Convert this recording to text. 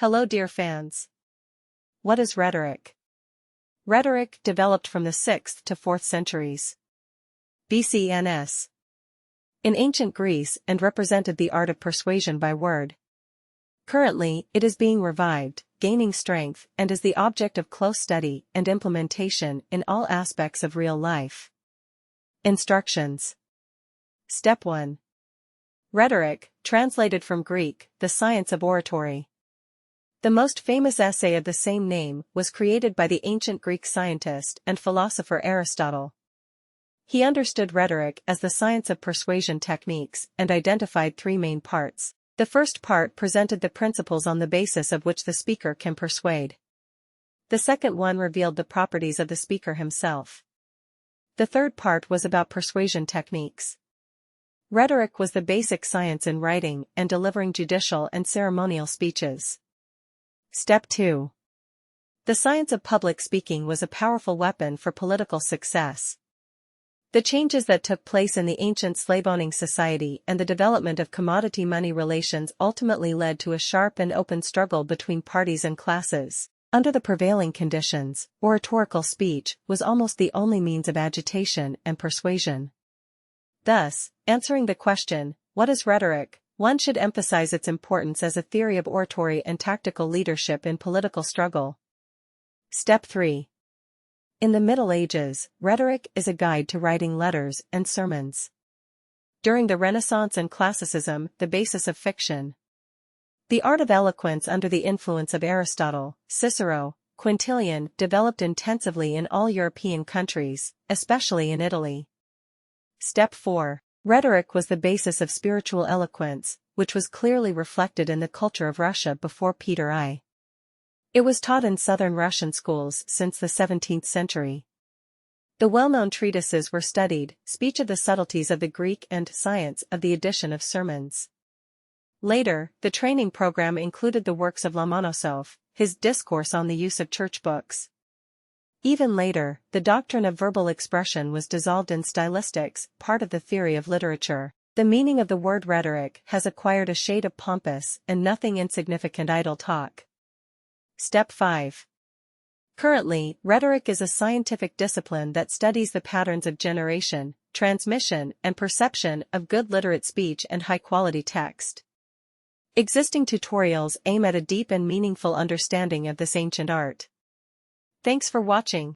Hello dear fans. What is rhetoric? Rhetoric developed from the 6th to 4th centuries BC-NS in ancient Greece and represented the art of persuasion by word. Currently, it is being revived, gaining strength, and is the object of close study and implementation in all aspects of real life. Instructions. Step 1. Rhetoric, translated from Greek, the science of oratory. The most famous essay of the same name was created by the ancient Greek scientist and philosopher Aristotle. He understood rhetoric as the science of persuasion techniques and identified three main parts. The first part presented the principles on the basis of which the speaker can persuade. The second one revealed the properties of the speaker himself. The third part was about persuasion techniques. Rhetoric was the basic science in writing and delivering judicial and ceremonial speeches. Step 2. The science of public speaking was a powerful weapon for political success. The changes that took place in the ancient slave-owning society and the development of commodity money relations ultimately led to a sharp and open struggle between parties and classes. Under the prevailing conditions, oratorical speech was almost the only means of agitation and persuasion. Thus, answering the question, what is rhetoric, one should emphasize its importance as a theory of oratory and tactical leadership in political struggle. Step 3. In the Middle Ages, rhetoric is a guide to writing letters and sermons. During the Renaissance and Classicism, the basis of fiction. The art of eloquence under the influence of Aristotle, Cicero, Quintilian developed intensively in all European countries, especially in Italy. Step 4. Rhetoric was the basis of spiritual eloquence, which was clearly reflected in the culture of Russia before Peter I. It was taught in southern Russian schools since the 17th century. The well-known treatises were studied, speech of the subtleties of the Greek and science of the addition of sermons. Later, the training program included the works of Lomonosov, his discourse on the use of church books. Even later, the doctrine of verbal expression was dissolved in stylistics, part of the theory of literature. The meaning of the word rhetoric has acquired a shade of pompous and nothing insignificant idle talk. Step 5. Currently, rhetoric is a scientific discipline that studies the patterns of generation, transmission, and perception of good literate speech and high-quality text. Existing tutorials aim at a deep and meaningful understanding of this ancient art. Thanks for watching.